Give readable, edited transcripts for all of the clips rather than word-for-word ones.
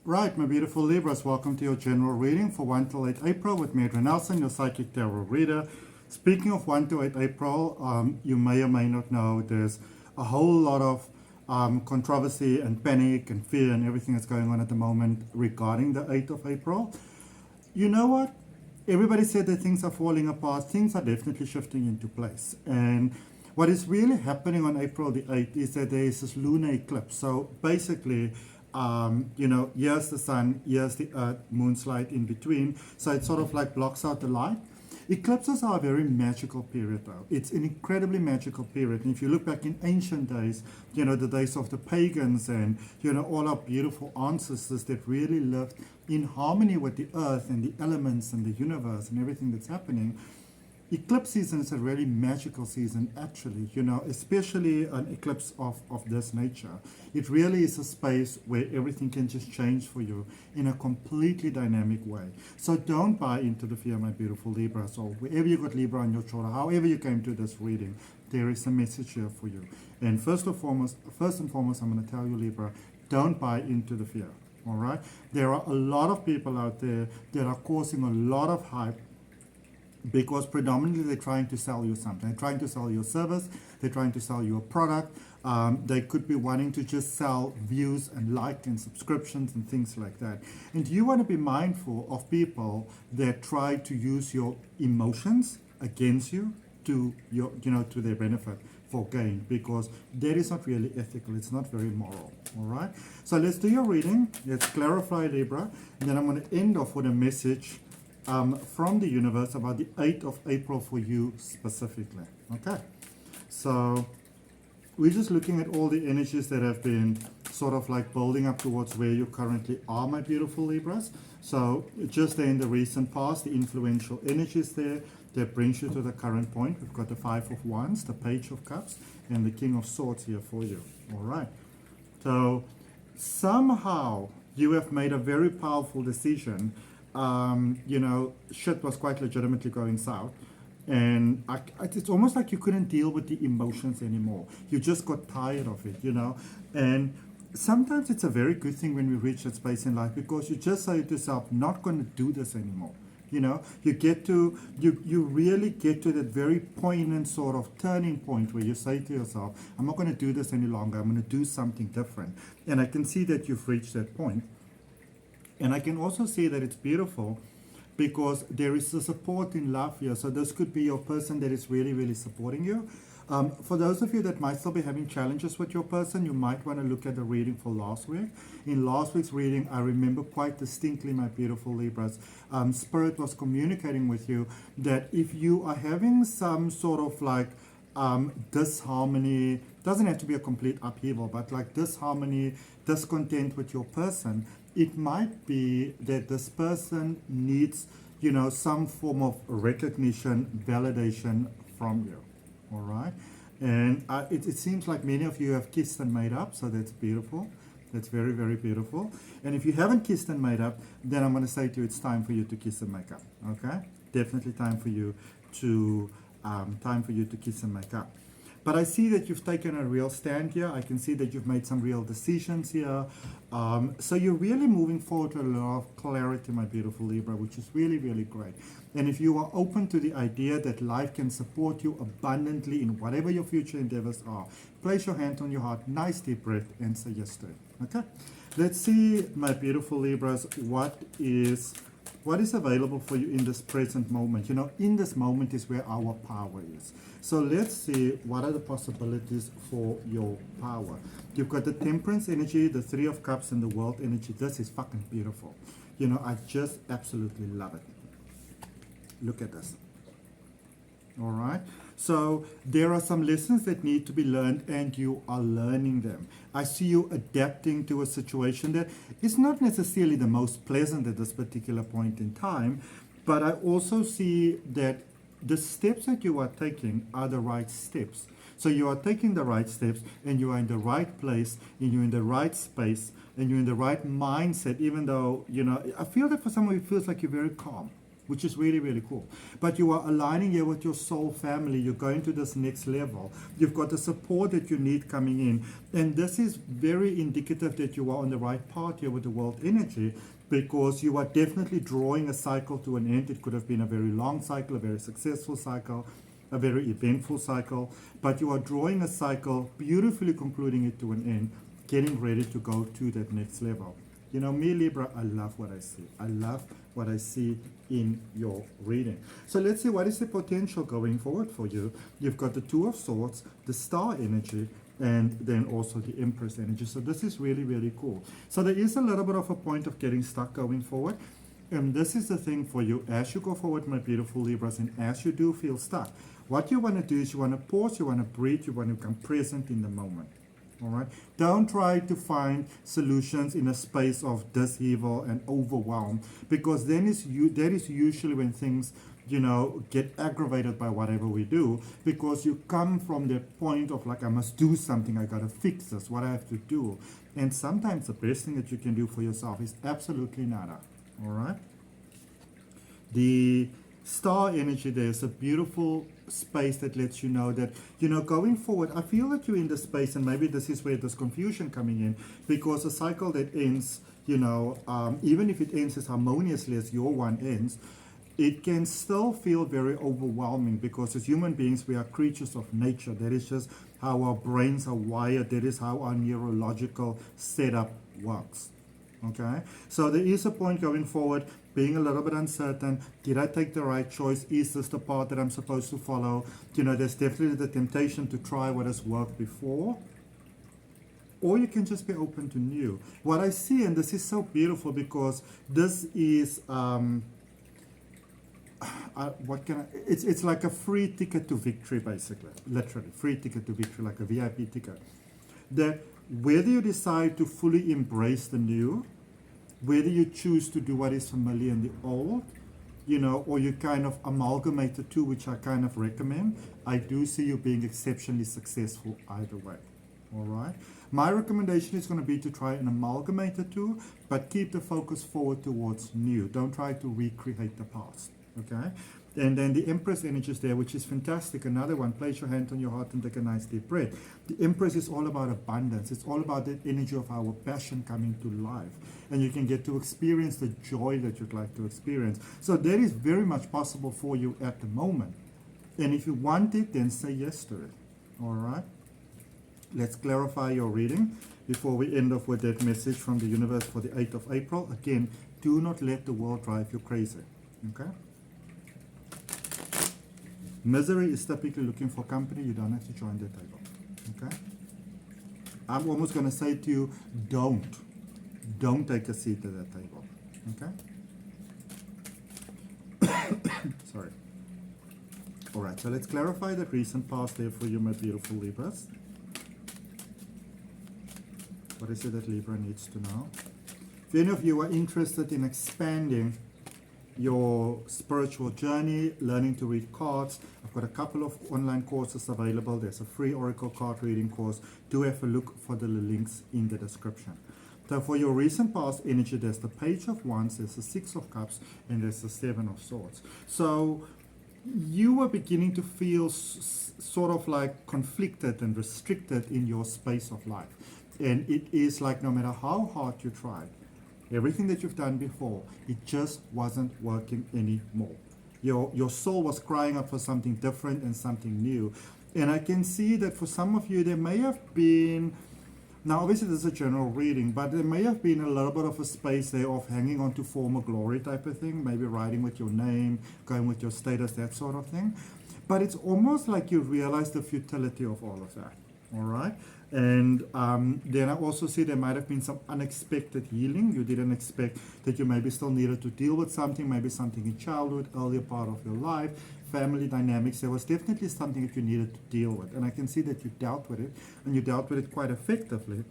Right, my beautiful Libras, welcome to your general reading for 1 to 8 April with me, Nelson, your psychic tarot reader. Speaking of 1 to 8 April, you may or may not know there's a whole lot of controversy and panic and fear and everything that's going on at the moment regarding the 8th of April. You know what? Everybody said that things are falling apart. Things are definitely shifting into place. And what is really happening on April the 8th is that there is this lunar eclipse. So basically, here's the sun, here's the earth, moon slide in between. So it sort of like blocks out the light. Eclipses are a very magical period though. It's an incredibly magical period. And if you look back in ancient days, the days of the pagans and, all our beautiful ancestors that really lived in harmony with the earth and the elements and the universe and everything that's happening, eclipse season is a really magical season actually, especially an eclipse of this nature. It really is a space where everything can just change for you in a completely dynamic way. So don't buy into the fear, my beautiful Libra. So wherever you got Libra on your shoulder, however you came to this reading, there is a message here for you. And first and foremost, I'm going to tell you, Libra, don't buy into the fear. All right? There are a lot of people out there that are causing a lot of hype because predominantly they're trying to sell you something. They're trying to sell you a service. They're trying to sell you a product. They could be wanting to just sell views and like and subscriptions and things like that. And you want to be mindful of people that try to use your emotions against you to to their benefit for gain, because that is not really ethical. It's not very moral. All right. So let's do your reading. Let's clarify, Libra, and then I'm going to end off with a message from the universe about the 8th of April for you specifically. Okay, so we're just looking at all the energies that have been sort of like building up towards where you currently are, my beautiful Libras. So just there in the recent past, the influential energies there that brings you to the current point. We've got the 5 of Wands, the Page of Cups, and the King of Swords here for you. All right, so somehow you have made a very powerful decision. Shit was quite legitimately going south, and it's almost like you couldn't deal with the emotions anymore. You just got tired of it, and sometimes it's a very good thing when we reach that space in life, because you just say to yourself, not going to do this anymore. You really get to that very poignant sort of turning point where you say to yourself, I'm not going to do this any longer. I'm going to do something different. And I can see that you've reached that point. And I can also see that it's beautiful because there is a support in love here. So this could be your person that is really, really supporting you. For those of you that might still be having challenges with your person, you might want to look at the reading for last week. In last week's reading, I remember quite distinctly, my beautiful Libras, Spirit was communicating with you that if you are having some sort of like disharmony, doesn't have to be a complete upheaval, but like disharmony, discontent with your person, it might be that this person needs, some form of recognition, validation from you. All right. And it seems like many of you have kissed and made up, so that's beautiful. That's very, very beautiful. And if you haven't kissed and made up, then I'm going to say to you, it's time for you to kiss and make up. Okay? Definitely time for you to kiss and make up. But I see that you've taken a real stand here. I can see that you've made some real decisions here. So you're really moving forward with a lot of clarity, my beautiful Libra, which is really, really great. And if you are open to the idea that life can support you abundantly in whatever your future endeavors are, place your hand on your heart, nice deep breath, and say yes to it. Okay? Let's see, my beautiful Libras, what is available for you in this present moment. In this moment is where our power is. So let's see what are the possibilities for your power. You've got the Temperance energy, the 3 of Cups, and the World energy. This is fucking beautiful. I just absolutely love it. Look at this. All right. So there are some lessons that need to be learned, and you are learning them. I see you adapting to a situation that is not necessarily the most pleasant at this particular point in time, but I also see that the steps that you are taking are the right steps. So you are taking the right steps, and you are in the right place, and you're in the right space, and you're in the right mindset, even though, I feel that for some of you it feels like you're very calm. which is really, really cool. But you are aligning here with your soul family. You're going to this next level. You've got the support that you need coming in. And this is very indicative that you are on the right path here with the world energy, because you are definitely drawing a cycle to an end. It could have been a very long cycle, a very successful cycle, a very eventful cycle, but you are drawing a cycle, beautifully concluding it to an end, getting ready to go to that next level. You know, me, Libra, I love what I see. I love what I see in your reading. So let's see, what is the potential going forward for you? You've got the Two of Swords, the Star energy, and then also the Empress energy. So this is really, really cool. So there is a little bit of a point of getting stuck going forward. And this is the thing for you as you go forward, my beautiful Libras, and as you do feel stuck. What you want to do is you want to pause, you want to breathe, you want to become present in the moment. All right. Don't try to find solutions in a space of dishevel and overwhelm, because then that is usually when things, you know, get aggravated by whatever we do, because you come from the point of like, I must do something, I gotta fix this, what I have to do. And sometimes the best thing that you can do for yourself is absolutely nada. All right. The Star energy, there's a beautiful space that lets you know that, you know, going forward, I feel that you're in the space, and maybe this is where there's confusion coming in, because a cycle that ends, you know, even if it ends as harmoniously as your one ends, it can still feel very overwhelming, because as human beings, we are creatures of nature. That is just how our brains are wired. That is how our neurological setup works. Okay, so there is a point going forward, being a little bit uncertain. Did I take the right choice? Is this the path that I'm supposed to follow? You know, there's definitely the temptation to try what has worked before, or you can just be open to new. What I see, and this is so beautiful, because this is it's like a free ticket to victory, basically, literally free ticket to victory, like a VIP ticket. That whether you decide to fully embrace the new, whether you choose to do what is familiar in the old, you know, or you kind of amalgamate the two, which I kind of recommend, I do see you being exceptionally successful either way. All right. My recommendation is going to be to try and amalgamate the two, but keep the focus forward towards new. Don't try to recreate the past. Okay. And then the Empress energy is there, which is fantastic. Another one, place your hand on your heart and take a nice deep breath. The Empress is all about abundance. It's all about the energy of our passion coming to life. And you can get to experience the joy that you'd like to experience. So that is very much possible for you at the moment. And if you want it, then say yes to it. All right? Let's clarify your reading before we end off with that message from the universe for the 8th of April. Again, do not let the world drive you crazy. Okay? Misery is typically looking for company. You don't have to join their table. Okay? I'm almost going to say to you, don't take a seat at that table. Okay? Sorry. All right, so let's clarify the recent past there for you, my beautiful Libras. What is it that Libra needs to know? If any of you are interested in expanding your spiritual journey, learning to read cards, I've got a couple of online courses available. There's a free Oracle card reading course. Do have a look for the links in the description. So for your recent past energy, there's the Page of Wands, there's the Six of Cups, and there's the Seven of Swords. So you are beginning to feel sort of like conflicted and restricted in your space of life. And it is like no matter how hard you try, everything that you've done before, it just wasn't working anymore. Your soul was crying out for something different and something new. And I can see that for some of you, there may have been, now obviously this is a general reading, but there may have been a little bit of a space there of hanging on to former glory type of thing, maybe writing with your name, going with your status, that sort of thing. But it's almost like you realize the futility of all of that. All right? And then I also see there might have been some unexpected healing. You didn't expect that you maybe still needed to deal with something, maybe something in childhood, earlier part of your life, family dynamics. There was definitely something that you needed to deal with. And I can see that you dealt with it, and you dealt with it quite effectively.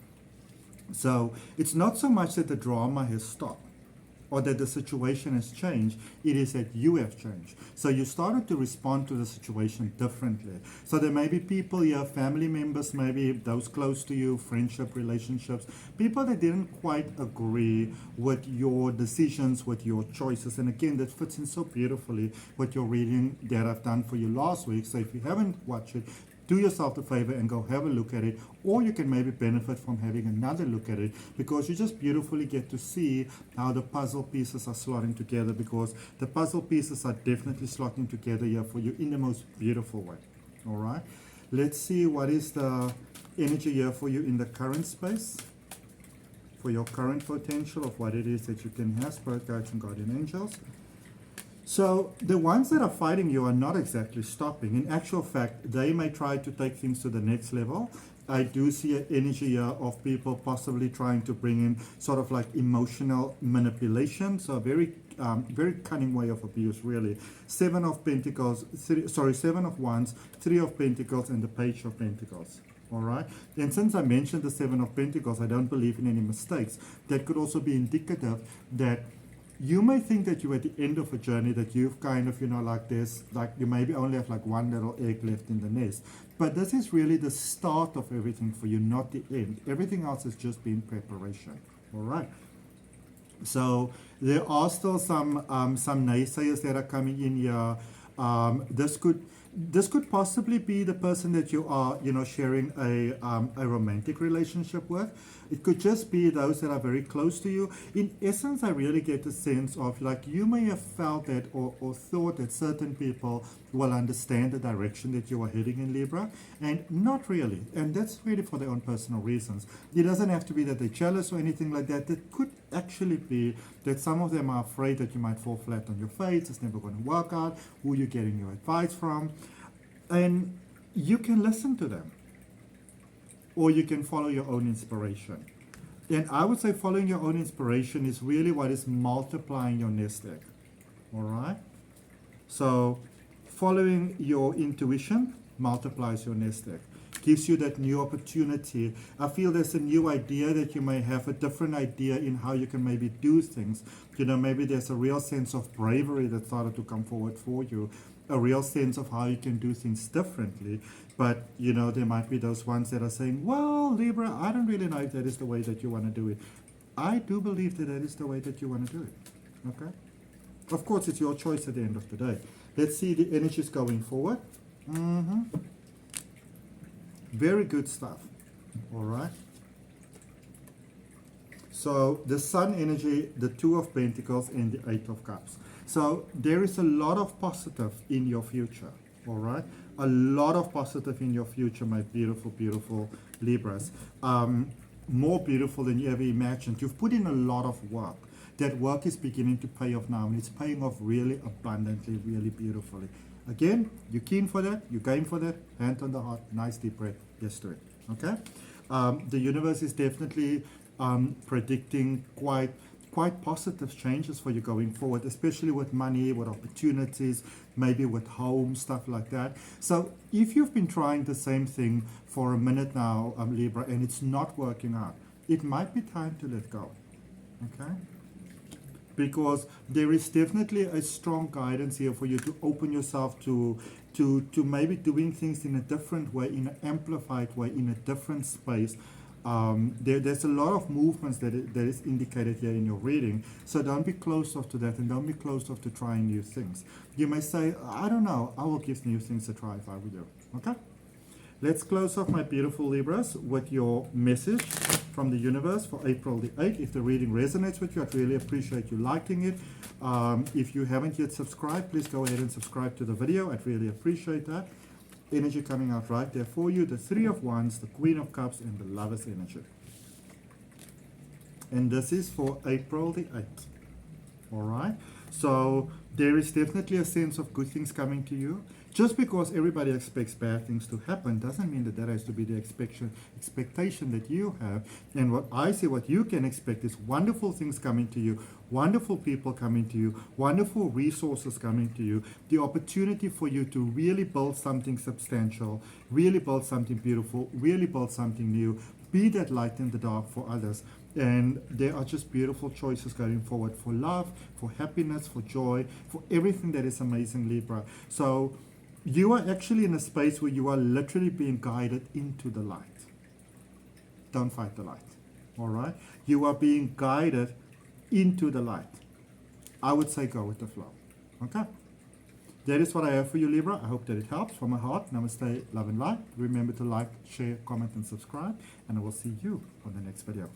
So it's not so much that the drama has stopped. or that the situation has changed. It is that you have changed. So you started to respond to the situation differently. So there may be people here, family members, maybe those close to you, friendship, relationships, people that didn't quite agree with your decisions, with your choices. And again, that fits in so beautifully with your reading that I've done for you last week. So if you haven't watched it, do yourself the favor and go have a look at it, or you can maybe benefit from having another look at it, because you just beautifully get to see how the puzzle pieces are slotting together, because the puzzle pieces are definitely slotting together here for you in the most beautiful way. All right, let's see what is the energy here for you in the current space, for your current potential of what it is that you can have, spirit guides and guardian angels. So the ones that are fighting you are not exactly stopping. In actual fact, they may try to take things to the next level. I do see an energy here of people possibly trying to bring in sort of like emotional manipulation. So a very cunning way of abuse, really. Seven of Pentacles, Seven of Wands, Three of Pentacles, and the Page of Pentacles. All right, and since I mentioned the Seven of Pentacles, I don't believe in any mistakes. That could also be indicative that you may think that you're at the end of a journey, that you've kind of, like this, like you maybe only have like one little egg left in the nest. But this is really the start of everything for you, not the end. Everything else has just been preparation. All right. So there are still some naysayers that are coming in here. This could possibly be the person that you are, sharing a romantic relationship with. It could just be those that are very close to you. In essence, I really get the sense of like you may have felt that or thought that certain people will understand the direction that you are heading in, Libra, and not really. And that's really for their own personal reasons. It doesn't have to be that they're jealous or anything like that. It could actually be that some of them are afraid that you might fall flat on your face, it's never going to work out, who you're getting your advice from. And you can listen to them, or you can follow your own inspiration. And I would say following your own inspiration is really what is multiplying your nest egg. All right? So following your intuition multiplies your nest egg, gives you that new opportunity. I feel there's a new idea that you may have, a different idea in how you can maybe do things. Maybe there's a real sense of bravery that started to come forward for you, a real sense of how you can do things differently. But, there might be those ones that are saying, well, Libra, I don't really know if that is the way that you want to do it. I do believe that that is the way that you want to do it. Okay? Of course, it's your choice at the end of the day. Let's see the energies going forward. Very good stuff. All right. So the Sun energy, the Two of Pentacles, and the Eight of Cups. So there is a lot of positive in your future. All right. A lot of positive in your future, my beautiful, beautiful Libras. More beautiful than you ever imagined. You've put in a lot of work. That work is beginning to pay off now, and it's paying off really abundantly, really beautifully. Again, you're keen for that, you're game for that, hand on the heart, nice deep breath, yes to it, okay? The universe is definitely predicting quite positive changes for you going forward, especially with money, with opportunities, maybe with home, stuff like that. So if you've been trying the same thing for a minute now, Libra, and it's not working out, it might be time to let go, okay? Because there is definitely a strong guidance here for you to open yourself to maybe doing things in a different way, in an amplified way, in a different space. There's a lot of movements that is indicated here in your reading. So don't be closed off to that, and don't be closed off to trying new things. You may say, I don't know, I will give new things a try if I were you. Okay? Let's close off, my beautiful Libras, with your message from the universe for April the 8th. If the reading resonates with you, I'd really appreciate you liking it. If you haven't yet subscribed, please go ahead and subscribe to the video. I'd really appreciate that. Energy coming out right there for you. The Three of Wands, the Queen of Cups, and the Lover's energy. And this is for April the 8th. All right? So there is definitely a sense of good things coming to you. Just because everybody expects bad things to happen doesn't mean that that has to be the expectation that you have. And what I see, what you can expect is wonderful things coming to you, wonderful people coming to you, wonderful resources coming to you, the opportunity for you to really build something substantial, really build something beautiful, really build something new, be that light in the dark for others. And there are just beautiful choices going forward for love, for happiness, for joy, for everything that is amazing, Libra. So you are actually in a space where you are literally being guided into the light. Don't fight the light. All right? You are being guided into the light. I would say go with the flow. Okay? That is what I have for you, Libra. I hope that it helps. From my heart, namaste, love and light. Remember to like, share, comment, and subscribe. And I will see you on the next video.